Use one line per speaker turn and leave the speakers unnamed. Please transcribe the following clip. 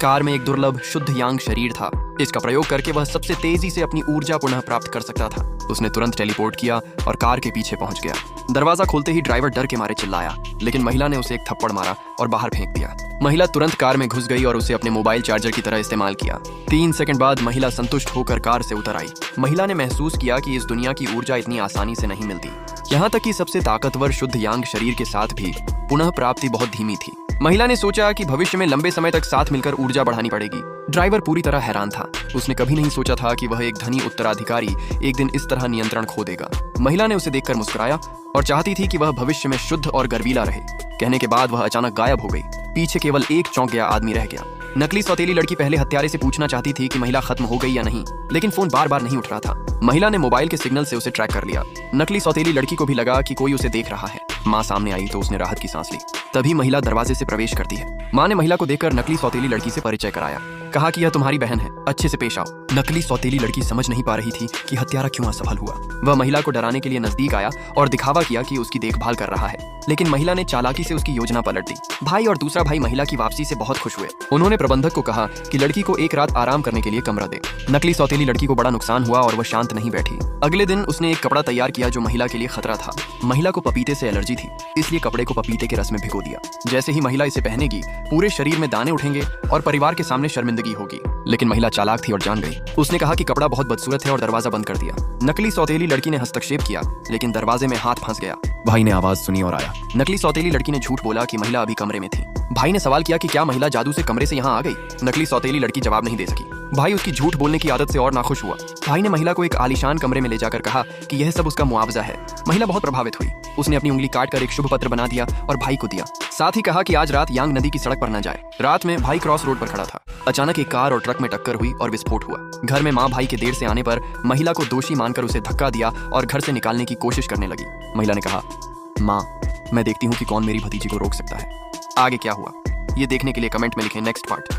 Car में एक दुर्लभ शुद्ध यांग शरीर था। इसका प्रयोग करके वह सबसे तेजी से अपनी ऊर्जा पुनः प्राप्त कर सकता था। उसने तुरंत टेलीपोर्ट किया और कार के पीछे पहुंच गया। दरवाजा खोलते ही ड्राइवर डर के मारे चिल्लाया, लेकिन महिला ने उसे एक थप्पड़ मारा और बाहर फेंक दिया। महिला तुरंत कार में घुस गई और उसे अपने मोबाइल चार्जर की तरह इस्तेमाल किया। 3 सेकंड बाद महिला संतुष्ट होकर कार से उतर आई। महिला ने महसूस किया कि इस दुनिया की ऊर्जा इतनी आसानी से नहीं मिलती। यहाँ तक कि सबसे ताकतवर शुद्ध यांग शरीर के साथ भी पुनः प्राप्ति बहुत धीमी थी। महिला ने सोचा कि भविष्य में लंबे समय तक साथ मिलकर ऊर्जा बढ़ानी पड़ेगी। ड्राइवर पूरी तरह हैरान था। उसने कभी नहीं सोचा था कि वह एक धनी उत्तराधिकारी एक दिन इस तरह नियंत्रण खो देगा। महिला ने उसे देखकर मुस्कुराया और चाहती थी कि वह भविष्य में शुद्ध और गर्वीला रहे। कहने के बाद वह अचानक गायब हो गई। पीछे केवल एक चौंक गया आदमी रह गया। नकली सौतेली लड़की पहले हत्यारे से पूछना चाहती थी कि महिला खत्म हो गई या नहीं, लेकिन फोन बार बार नहीं उठ रहा था। महिला ने मोबाइल के सिग्नल से उसे ट्रैक कर लिया। नकली सौतेली लड़की को भी लगा कि कोई उसे देख रहा है। माँ सामने आई तो उसने राहत की सांस ली। तभी महिला दरवाजे से प्रवेश करती है। माँ ने महिला को देखकर नकली सौतेली लड़की से परिचय कराया। कहा कि यह तुम्हारी बहन है, अच्छे से पेश आओ। नकली सौतेली लड़की समझ नहीं पा रही थी कि हत्यारा क्यों असफल हुआ। वह महिला को डराने के लिए नजदीक आया और दिखावा किया कि उसकी देखभाल कर रहा है, लेकिन महिला ने चालाकी से उसकी योजना पलट दी। भाई और दूसरा भाई महिला की वापसी से बहुत खुश हुए। उन्होंने प्रबंधक को कहा कि लड़की को एक रात आराम करने के लिए कमरा दे। नकली सौतेली लड़की को बड़ा नुकसान हुआ और वह शांत नहीं बैठी। अगले दिन उसने एक कपड़ा तैयार किया जो महिला के लिए खतरा था। महिला को पपीते से एलर्जी थी, इसलिए कपड़े को पपीते के रस में भिगो दिया। जैसे ही महिला इसे पहनेगी, पूरे शरीर में दाने उठेंगे और परिवार के सामने शर्मिंदगी होगी। लेकिन महिला चालाक थी और जान गई। उसने कहा कि कपड़ा बहुत बदसूरत है और दरवाजा बंद कर दिया। नकली सौतेली लड़की ने हस्तक्षेप किया, लेकिन दरवाजे में हाथ फंस गया। भाई ने आवाज सुनी और आया। नकली सौतेली लड़की ने झूठ बोला कि महिला अभी कमरे में थी। भाई ने सवाल किया कि क्या महिला जादू से कमरे से यहाँ आ गई। नकली सौतेली लड़की जवाब नहीं दे सकी। भाई उसकी झूठ बोलने की आदत से और नाखुश हुआ। भाई ने महिला को एक आलीशान कमरे में ले जाकर कहा कि यह सब उसका मुआवजा है। महिला बहुत प्रभावित हुई। उसने अपनी उंगली काटकर एक शुभ पत्र बना दिया और भाई को दिया। साथ ही कहा कि आज रात यांग नदी की सड़क पर न जाए। रात में भाई क्रॉस रोड पर खड़ा था। अचानक एक कार और ट्रक में टक्कर हुई और विस्फोट हुआ। घर में माँ भाई के देर से आने पर महिला को दोषी मानकर उसे धक्का दिया और घर से निकालने की कोशिश करने लगी। महिला ने कहा, माँ, मैं देखती हूँ कि कौन मेरी भतीजी को रोक सकता है। आगे क्या हुआ, ये देखने के लिए कमेंट में लिखें नेक्स्ट पार्ट।